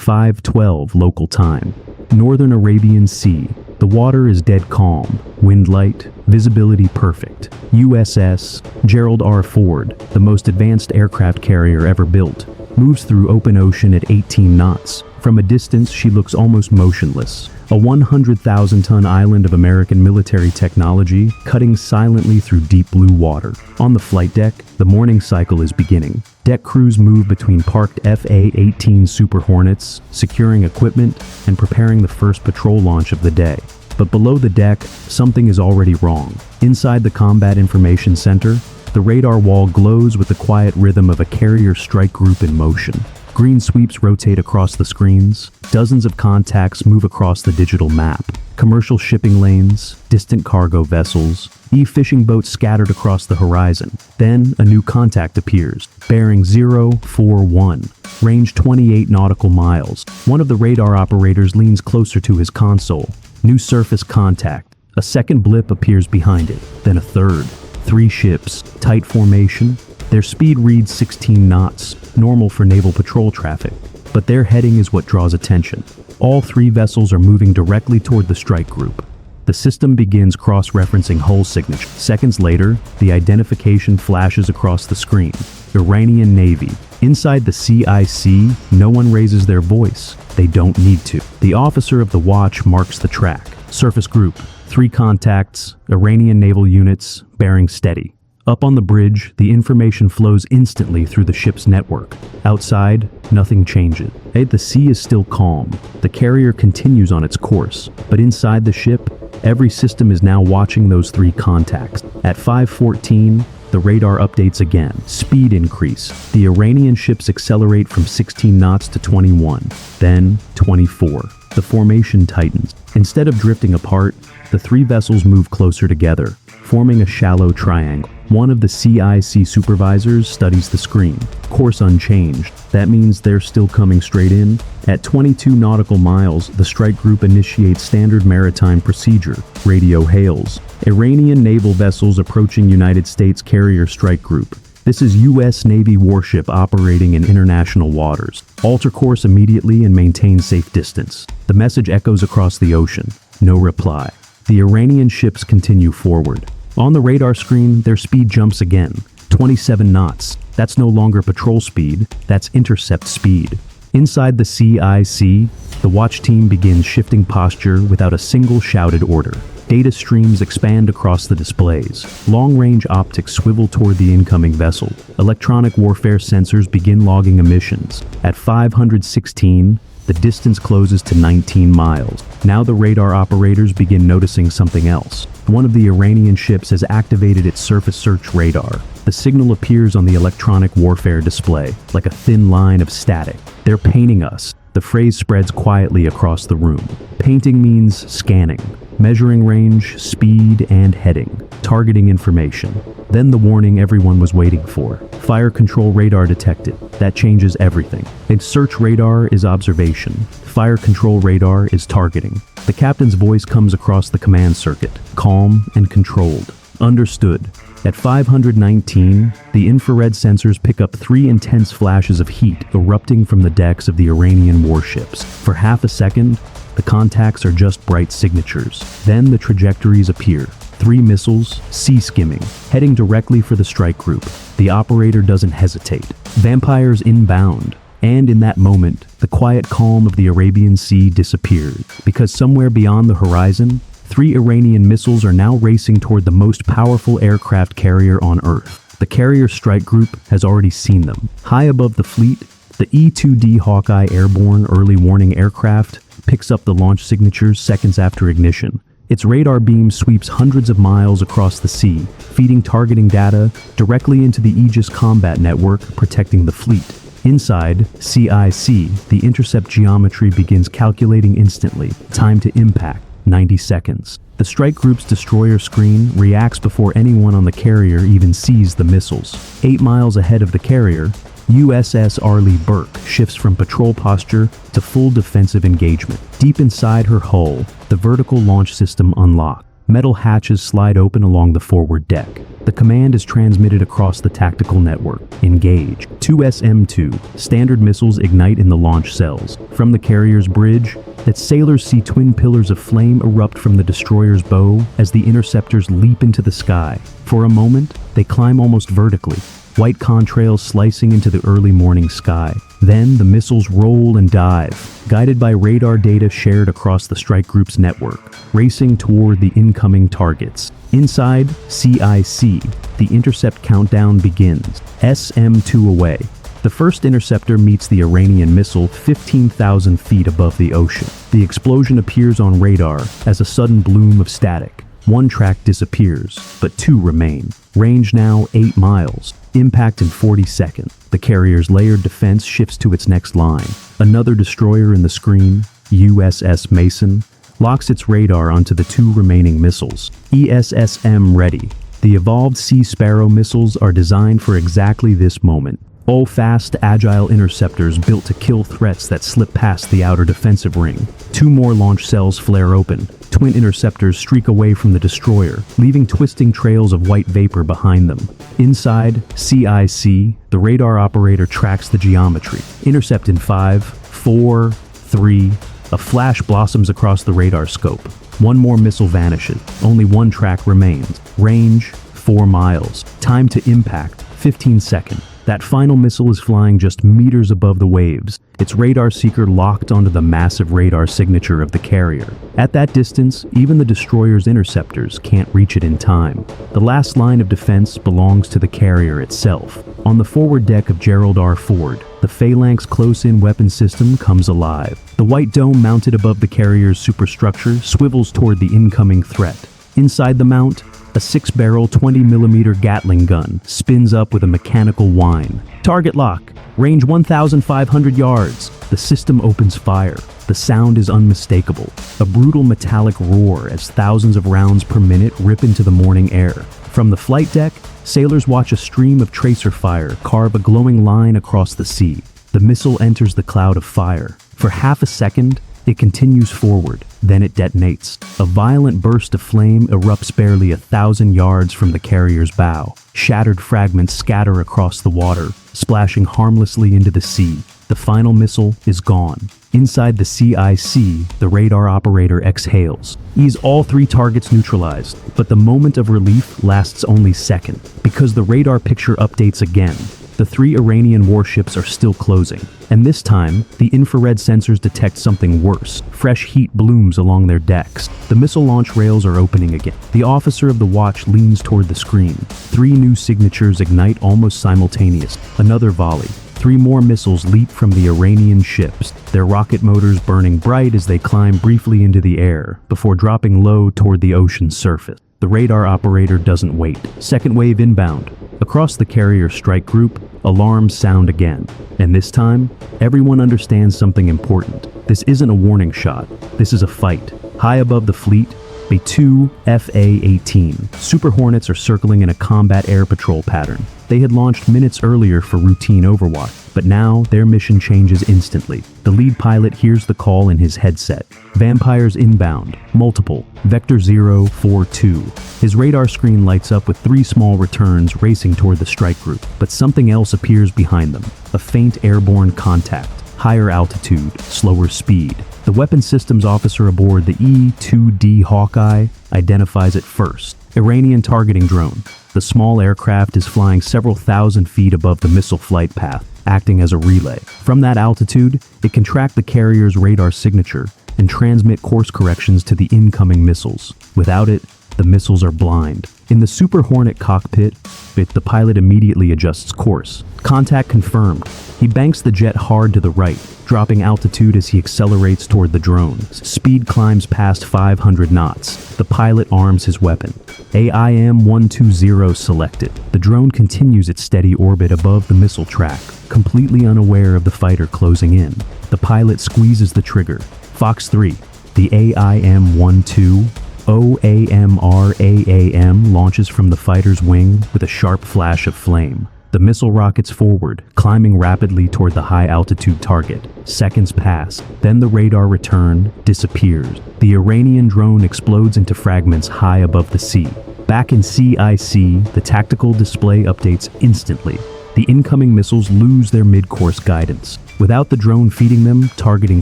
5:12 local time. Northern Arabian Sea. The water is dead calm, wind light, visibility perfect. USS Gerald R. the most advanced aircraft carrier ever built, moves through open ocean at 18 knots. From a distance, she looks almost motionless. A 100,000-ton island of American military technology, cutting silently through deep blue water. On the flight deck, the morning cycle is beginning. Deck crews move between parked FA-18 Super Hornets, securing equipment and preparing the first patrol launch of the day. But below the deck, something is already wrong. Inside the Combat Information Center, the radar wall glows with the quiet rhythm of a carrier strike group in motion. Green sweeps rotate across the screens. Dozens of contacts move across the digital map. Commercial shipping lanes, distant cargo vessels, fishing boats scattered across the horizon. Then a new contact appears, bearing 041, range 28 nautical miles. One of the radar operators leans closer to his console. New surface contact. A second blip appears behind it, then a third. 3 ships, tight formation. Their speed reads 16 knots, normal for naval patrol traffic, but their heading is what draws attention. All 3 vessels are moving directly toward the strike group. The system begins cross-referencing hull signature. Seconds later, the identification flashes across the screen. Iranian Navy. Inside the CIC, no one raises their voice. They don't need to. The officer of the watch marks the track. Surface group. 3 contacts, Iranian naval units, bearing steady. Up on the bridge, the information flows instantly through the ship's network. Outside, nothing changes. The sea is still calm. The carrier continues on its course. But inside the ship, every system is now watching those 3 contacts. At 5:14, the radar updates again. Speed increase. The Iranian ships accelerate from 16 knots to 21, then 24. The formation tightens. Instead of drifting apart, the 3 vessels move closer together, forming a shallow triangle. One of the CIC supervisors studies the screen. Course unchanged. That means they're still coming straight in. At 22 nautical miles, the strike group initiates standard maritime procedure. Radio hails. Iranian naval vessels approaching United States carrier strike group. This is U.S. Navy warship operating in international waters. Alter course immediately and maintain safe distance. The message echoes across the ocean. No reply. The Iranian ships continue forward. On the radar screen, their speed jumps again. 27 knots. That's no longer patrol speed, that's intercept speed. Inside the CIC, the watch team begins shifting posture without a single shouted order. Data streams expand across the displays. Long-range optics swivel toward the incoming vessel. Electronic warfare sensors begin logging emissions. At 516, the distance closes to 19 miles. Now the radar operators begin noticing something else. One of the Iranian ships has activated its surface search radar. The signal appears on the electronic warfare display, like a thin line of static. They're painting us. The phrase spreads quietly across the room. Painting means scanning, measuring range, speed, and heading, targeting information. Then the warning everyone was waiting for. Fire control radar detected. That changes everything. And search radar is observation. Fire control radar is targeting. The captain's voice comes across the command circuit, calm and controlled. Understood. At 519, the infrared sensors pick up 3 intense flashes of heat erupting from the decks of the Iranian warships. For half a second, the contacts are just bright signatures. Then the trajectories appear. 3 missiles, sea skimming, heading directly for the strike group. The operator doesn't hesitate. Vampires inbound. And in that moment, the quiet calm of the Arabian Sea disappears, because somewhere beyond the horizon, 3 Iranian missiles are now racing toward the most powerful aircraft carrier on Earth. The carrier strike group has already seen them. High above the fleet, the E-2D Hawkeye airborne early warning aircraft picks up the launch signatures seconds after ignition. Its radar beam sweeps hundreds of miles across the sea, feeding targeting data directly into the Aegis combat network protecting the fleet. Inside CIC, the intercept geometry begins calculating instantly. Time to impact, 90 seconds. The strike group's destroyer screen reacts before anyone on the carrier even sees the missiles. 8 miles ahead of the carrier, USS Arleigh Burke shifts from patrol posture to full defensive engagement. Deep inside her hull, the vertical launch system unlocks. Metal hatches slide open along the forward deck. The command is transmitted across the tactical network. Engage. 2SM-2. Standard missiles ignite in the launch cells. From the carrier's bridge, that sailors see twin pillars of flame erupt from the destroyer's bow as the interceptors leap into the sky. For a moment, they climb almost vertically, white contrails slicing into the early morning sky. Then the missiles roll and dive, guided by radar data shared across the strike group's network, racing toward the incoming targets. Inside CIC, the intercept countdown begins. SM-2 away. The first interceptor meets the Iranian missile 15,000 feet above the ocean. The explosion appears on radar as a sudden bloom of static. One track disappears, but two remain. Range now 8 miles. Impact in 40 seconds. The carrier's layered defense shifts to its next line. Another destroyer in the screen, USS Mason, locks its radar onto the two remaining missiles. ESSM ready. The Evolved Sea Sparrow missiles are designed for exactly this moment. All fast, agile interceptors built to kill threats that slip past the outer defensive ring. Two more launch cells flare open. Twin interceptors streak away from the destroyer, leaving twisting trails of white vapor behind them. Inside CIC, the radar operator tracks the geometry. Intercept in 5, 4, 3. A flash blossoms across the radar scope. One more missile vanishes. Only one track remains. Range 4 miles. Time to impact 15 seconds. That final missile is flying just meters above the waves, its radar seeker locked onto the massive radar signature of the carrier. At that distance, even the destroyer's interceptors can't reach it in time. The last line of defense belongs to the carrier itself. On the forward deck of Gerald R. Ford, the Phalanx close-in weapon system comes alive. The white dome mounted above the carrier's superstructure swivels toward the incoming threat. Inside the mount, a 6-barrel 20mm Gatling gun spins up with a mechanical whine. Target lock. Range 1,500 yards. The system opens fire. The sound is unmistakable. A brutal metallic roar as thousands of rounds per minute rip into the morning air. From the flight deck, sailors watch a stream of tracer fire carve a glowing line across the sea. The missile enters the cloud of fire. For half a second, it continues forward, then it detonates. A violent burst of flame erupts barely 1,000 yards from the carrier's bow. Shattered fragments scatter across the water, splashing harmlessly into the sea. The final missile is gone. Inside the CIC, the radar operator exhales. He's all 3 targets neutralized, but the moment of relief lasts only seconds, because the radar picture updates again. The 3 Iranian warships are still closing, and this time, the infrared sensors detect something worse. Fresh heat blooms along their decks. The missile launch rails are opening again. The officer of the watch leans toward the screen. 3 new signatures ignite almost simultaneously. Another volley. 3 more missiles leap from the Iranian ships, their rocket motors burning bright as they climb briefly into the air, before dropping low toward the ocean's surface. The radar operator doesn't wait. Second wave inbound. Across the carrier strike group, alarms sound again. And this time, everyone understands something important. This isn't a warning shot. This is a fight. High above the fleet, B-2 FA-18. Super Hornets are circling in a combat air patrol pattern. They had launched minutes earlier for routine overwatch, but now their mission changes instantly. The lead pilot hears the call in his headset. Vampires inbound. Multiple. Vector 042. His radar screen lights up with 3 small returns racing toward the strike group, but something else appears behind them. A faint airborne contact. Higher altitude, slower speed. The weapons systems officer aboard the E-2D Hawkeye identifies it first. Iranian targeting drone. The small aircraft is flying several thousand feet above the missile flight path, acting as a relay. From that altitude, it can track the carrier's radar signature and transmit course corrections to the incoming missiles. Without it, the missiles are blind. In the Super Hornet cockpit, the pilot immediately adjusts course. Contact confirmed. He banks the jet hard to the right, dropping altitude as he accelerates toward the drone. Speed climbs past 500 knots. The pilot arms his weapon. AIM-120 selected. The drone continues its steady orbit above the missile track, completely unaware of the fighter closing in. The pilot squeezes the trigger. Fox 3. The AIM-12 OAMRAAM launches from the fighter's wing with a sharp flash of flame. The missile rockets forward, climbing rapidly toward the high-altitude target. Seconds pass, then the radar return disappears. The Iranian drone explodes into fragments high above the sea. Back in CIC, the tactical display updates instantly. The incoming missiles lose their mid-course guidance. Without the drone feeding them targeting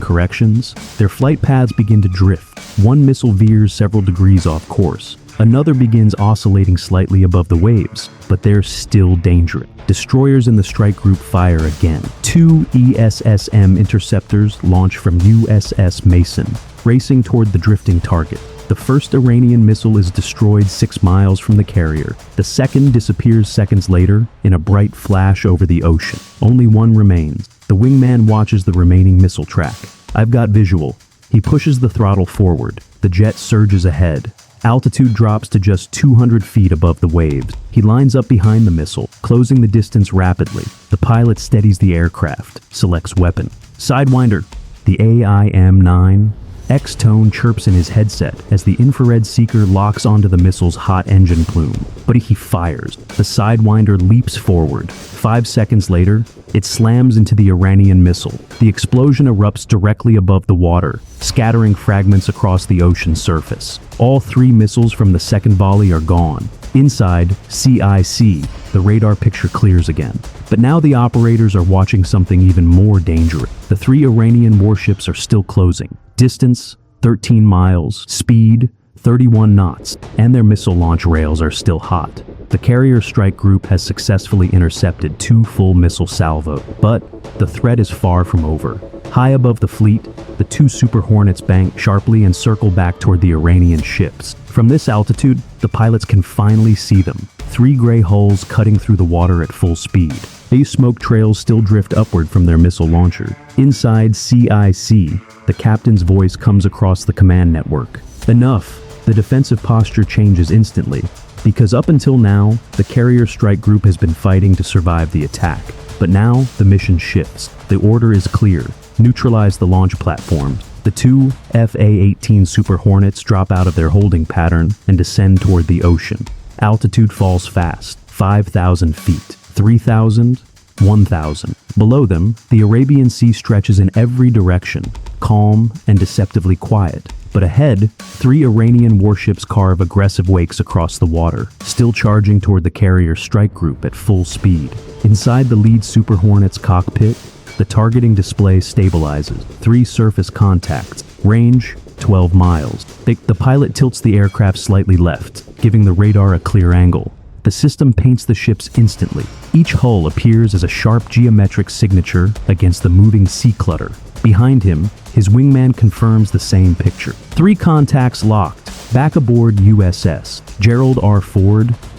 corrections, their flight paths begin to drift. One missile veers several degrees off course. Another begins oscillating slightly above the waves, but they're still dangerous. Destroyers in the strike group fire again. 2 ESSM interceptors launch from USS Mason, racing toward the drifting target. The first Iranian missile is destroyed 6 miles from the carrier. The second disappears seconds later in a bright flash over the ocean. Only one remains. The wingman watches the remaining missile track. "I've got visual." He pushes the throttle forward. The jet surges ahead. Altitude drops to just 200 feet above the waves. He lines up behind the missile, closing the distance rapidly. The pilot steadies the aircraft, selects weapon. "Sidewinder." The AIM-9 X-tone chirps in his headset as the infrared seeker locks onto the missile's hot engine plume. But he fires. The Sidewinder leaps forward. 5 seconds later, it slams into the Iranian missile. The explosion erupts directly above the water, scattering fragments across the ocean's surface. All 3 missiles from the second volley are gone. Inside CIC, the radar picture clears again. But now the operators are watching something even more dangerous. The 3 Iranian warships are still closing. Distance, 13 miles. Speed, 31 knots. And their missile launch rails are still hot. The carrier strike group has successfully intercepted 2 full missile salvos. But the threat is far from over. High above the fleet, the 2 Super Hornets bank sharply and circle back toward the Iranian ships. From this altitude, the pilots can finally see them. 3 gray hulls cutting through the water at full speed. These smoke trails still drift upward from their missile launcher. Inside CIC, the captain's voice comes across the command network. "Enough." The defensive posture changes instantly, because up until now, the carrier strike group has been fighting to survive the attack. But now, the mission shifts. The order is clear. Neutralize the launch platform. The 2 FA-18 Super Hornets drop out of their holding pattern and descend toward the ocean. Altitude falls fast, 5,000 feet, 3,000, 1,000. Below them, the Arabian Sea stretches in every direction, calm and deceptively quiet. But ahead, 3 Iranian warships carve aggressive wakes across the water, still charging toward the carrier strike group at full speed. Inside the lead Super Hornet's cockpit, the targeting display stabilizes. 3 surface contacts. Range, 12 miles. The pilot tilts the aircraft slightly left, giving the radar a clear angle. The system paints the ships instantly. Each hull appears as a sharp geometric signature against the moving sea clutter. Behind him, his wingman confirms the same picture. 3 contacts locked. Back aboard USS Gerald R.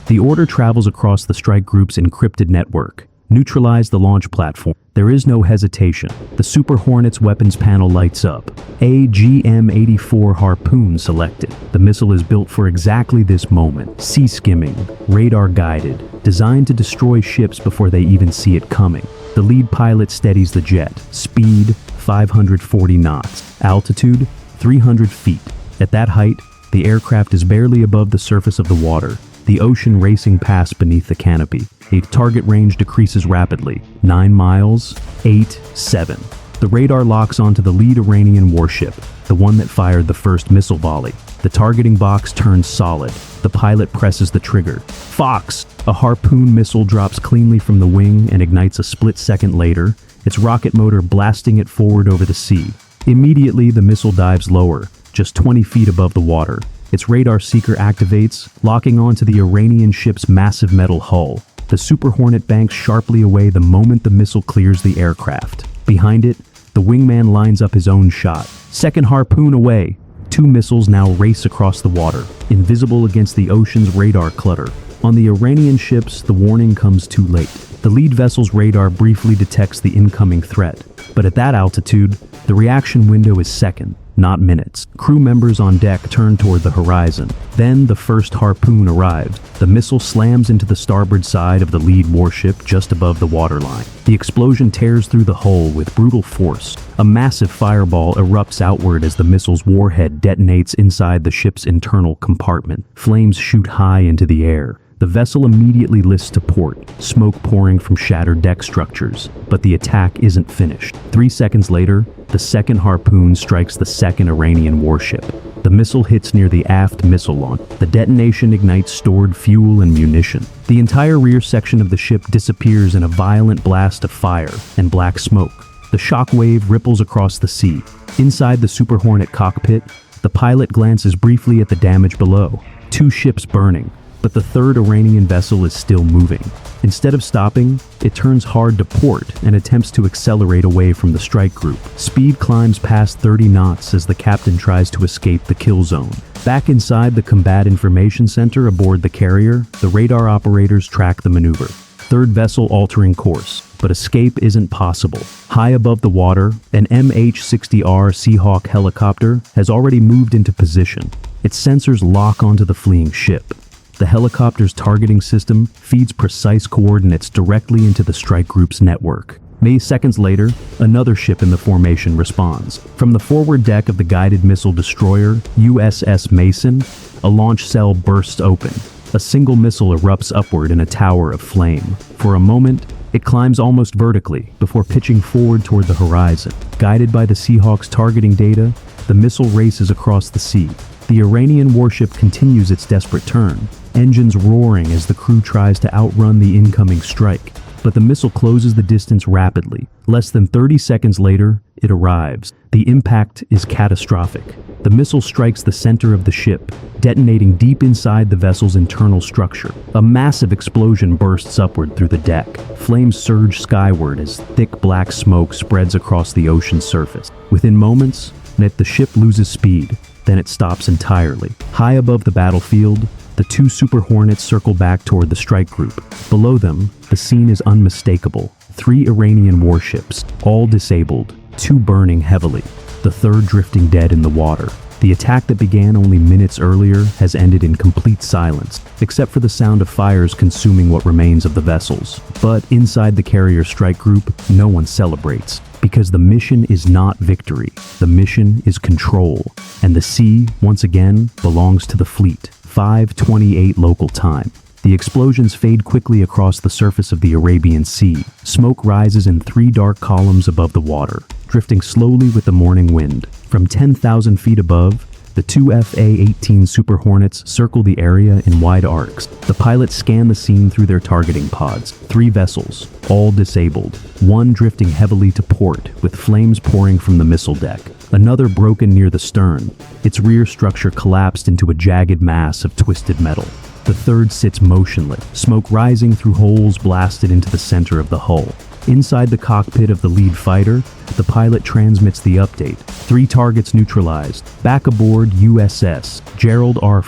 The order travels across the strike group's encrypted network. Neutralize the launch platform. There is no hesitation. The Super Hornet's weapons panel lights up. AGM-84 Harpoon selected. The missile is built for exactly this moment. Sea skimming, radar guided, designed to destroy ships before they even see it coming. The lead pilot steadies the jet. Speed, 540 knots. Altitude, 300 feet. At that height, the aircraft is barely above the surface of the water. The ocean racing past beneath the canopy. The target range decreases rapidly. 9 miles, 8, 7. The radar locks onto the lead Iranian warship, the one that fired the first missile volley. The targeting box turns solid. The pilot presses the trigger. Fox! A Harpoon missile drops cleanly from the wing and ignites a split second later, its rocket motor blasting it forward over the sea. Immediately, the missile dives lower, just 20 feet above the water. Its radar seeker activates, locking onto the Iranian ship's massive metal hull. The Super Hornet banks sharply away the moment the missile clears the aircraft. Behind it, the wingman lines up his own shot. Second Harpoon away. 2 missiles now race across the water, invisible against the ocean's radar clutter. On the Iranian ships, the warning comes too late. The lead vessel's radar briefly detects the incoming threat, but at that altitude, the reaction window is seconds, not minutes. Crew members on deck turn toward the horizon. Then the first Harpoon arrives. The missile slams into the starboard side of the lead warship just above the waterline. The explosion tears through the hull with brutal force. A massive fireball erupts outward as the missile's warhead detonates inside the ship's internal compartment. Flames shoot high into the air. The vessel immediately lists to port, smoke pouring from shattered deck structures. But the attack isn't finished. 3 seconds later, the second harpoon strikes the second Iranian warship. The missile hits near the aft missile launch. The detonation ignites stored fuel and munition. The entire rear section of the ship disappears in a violent blast of fire and black smoke. The shock wave ripples across the sea. Inside the Super Hornet cockpit, the pilot glances briefly at the damage below. 2 ships burning, but the third Iranian vessel is still moving. Instead of stopping, it turns hard to port and attempts to accelerate away from the strike group. Speed climbs past 30 knots as the captain tries to escape the kill zone. Back inside the Combat Information Center aboard the carrier, the radar operators track the maneuver. Third vessel altering course, but escape isn't possible. High above the water, an MH-60R Seahawk helicopter has already moved into position. Its sensors lock onto the fleeing ship. The helicopter's targeting system feeds precise coordinates directly into the strike group's network. Seconds later, another ship in the formation responds. From the forward deck of the guided missile destroyer, USS Mason, a launch cell bursts open. A single missile erupts upward in a tower of flame. For a moment, it climbs almost vertically before pitching forward toward the horizon. Guided by the Seahawk's targeting data, the missile races across the sea. The Iranian warship continues its desperate turn, engines roaring as the crew tries to outrun the incoming strike. But the missile closes the distance rapidly. Less than 30 seconds later, it arrives. The impact is catastrophic. The missile strikes the center of the ship, detonating deep inside the vessel's internal structure. A massive explosion bursts upward through the deck. Flames surge skyward as thick black smoke spreads across the ocean's surface. Within moments, the ship loses speed. Then it stops entirely. High above the battlefield, the 2 Super Hornets circle back toward the strike group. Below them, the scene is unmistakable. 3 Iranian warships, all disabled, 2 burning heavily, the third drifting dead in the water. The attack that began only minutes earlier has ended in complete silence, except for the sound of fires consuming what remains of the vessels. But inside the carrier strike group, no one celebrates. Because the mission is not victory, the mission is control. And the sea, once again, belongs to the fleet. 5:28 local time. The explosions fade quickly across the surface of the Arabian Sea. Smoke rises in 3 dark columns above the water, drifting slowly with the morning wind. From 10,000 feet above, the 2 FA-18 Super Hornets circle the area in wide arcs. The pilots scan the scene through their targeting pods. 3 vessels, all disabled. 1 drifting heavily to port, with flames pouring from the missile deck. Another broken near the stern. Its rear structure collapsed into a jagged mass of twisted metal. The third sits motionless, smoke rising through holes blasted into the center of the hull. Inside the cockpit of the lead fighter, the pilot transmits the update. 3 targets neutralized. Back aboard USS Gerald R.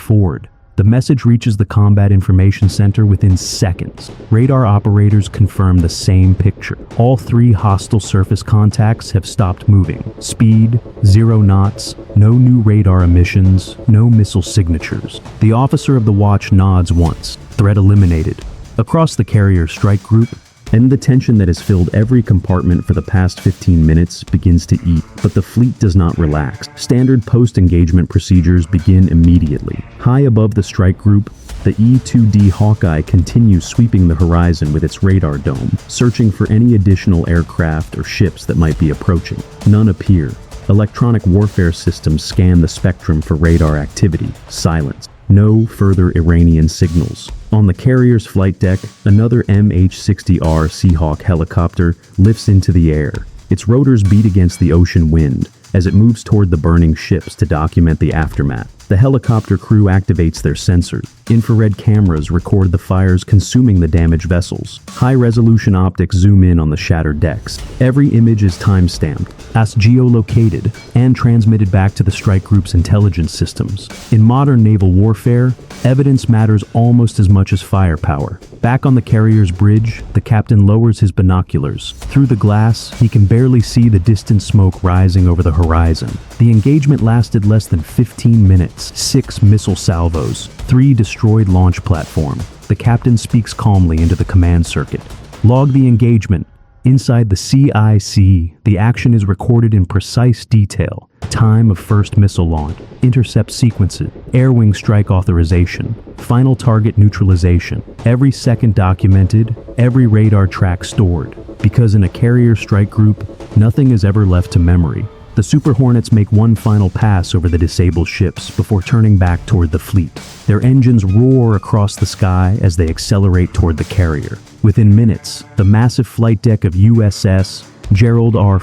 The message reaches the Combat Information Center within seconds. Radar operators confirm the same picture. All 3 hostile surface contacts have stopped moving. Speed, 0 knots, no new radar emissions, no missile signatures. The officer of the watch nods once. Threat eliminated. Across the carrier strike group, and the tension that has filled every compartment for the past 15 minutes begins to eat, but the fleet does not relax. Standard post-engagement procedures begin immediately. High above the strike group, the E-2D Hawkeye continues sweeping the horizon with its radar dome, searching for any additional aircraft or ships that might be approaching. None appear. Electronic warfare systems scan the spectrum for radar activity. Silence. No further Iranian signals. On the carrier's flight deck, another MH-60R Seahawk helicopter lifts into the air. Its rotors beat against the ocean wind as it moves toward the burning ships to document the aftermath. The helicopter crew activates their sensors. Infrared cameras record the fires consuming the damaged vessels. High-resolution optics zoom in on the shattered decks. Every image is time-stamped, as geolocated, and transmitted back to the strike group's intelligence systems. In modern naval warfare, evidence matters almost as much as firepower. Back on the carrier's bridge, the captain lowers his binoculars. Through the glass, he can barely see the distant smoke rising over the horizon. The engagement lasted less than 15 minutes. 6 missile salvos, 3 destroyed launch platform. The captain speaks calmly into the command circuit. Log the engagement. Inside the CIC, the action is recorded in precise detail. Time of first missile launch, intercept sequences, air wing strike authorization, final target neutralization, every second documented, every radar track stored. Because in a carrier strike group, nothing is ever left to memory. The Super Hornets make one final pass over the disabled ships before turning back toward the fleet. Their engines roar across the sky as they accelerate toward the carrier. Within minutes, the massive flight deck of USS Gerald R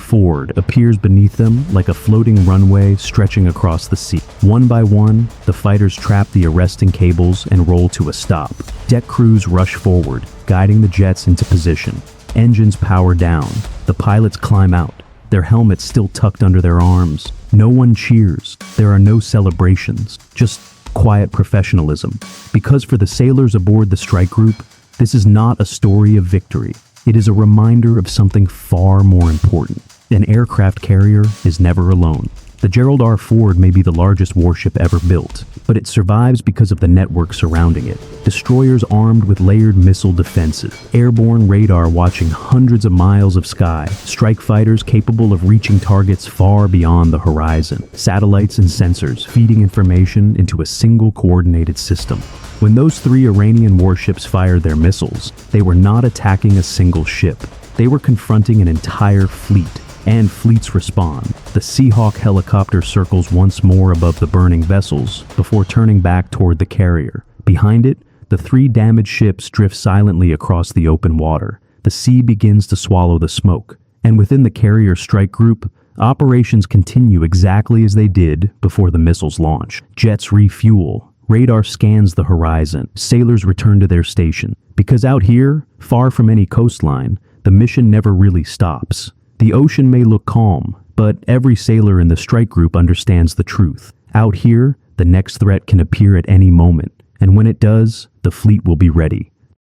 appears beneath them like a floating runway stretching across the sea. One by one, the fighters trap the arresting cables and roll to a stop. Deck crews rush forward, guiding the jets into position. Engines power down. The pilots climb out, their helmets still tucked under their arms. No one cheers. There are no celebrations, just quiet professionalism. Because for the sailors aboard the strike group, this is not a story of victory. It is a reminder of something far more important. An aircraft carrier is never alone. The Gerald R. Ford may be the largest warship ever built, but it survives because of the network surrounding it. Destroyers armed with layered missile defenses, airborne radar watching hundreds of miles of sky, strike fighters capable of reaching targets far beyond the horizon, satellites and sensors feeding information into a single coordinated system. When those 3 Iranian warships fired their missiles, they were not attacking a single ship. They were confronting an entire fleet. And fleets respond. The Seahawk helicopter circles once more above the burning vessels before turning back toward the carrier. Behind it, the 3 damaged ships drift silently across the open water. The sea begins to swallow the smoke. And within the carrier strike group, operations continue exactly as they did before the missiles launch. Jets refuel. Radar scans the horizon. Sailors return to their station. Because out here, far from any coastline, the mission never really stops. The ocean may look calm, but every sailor in the strike group understands the truth. Out here, the next threat can appear at any moment, and when it does, the fleet will be ready.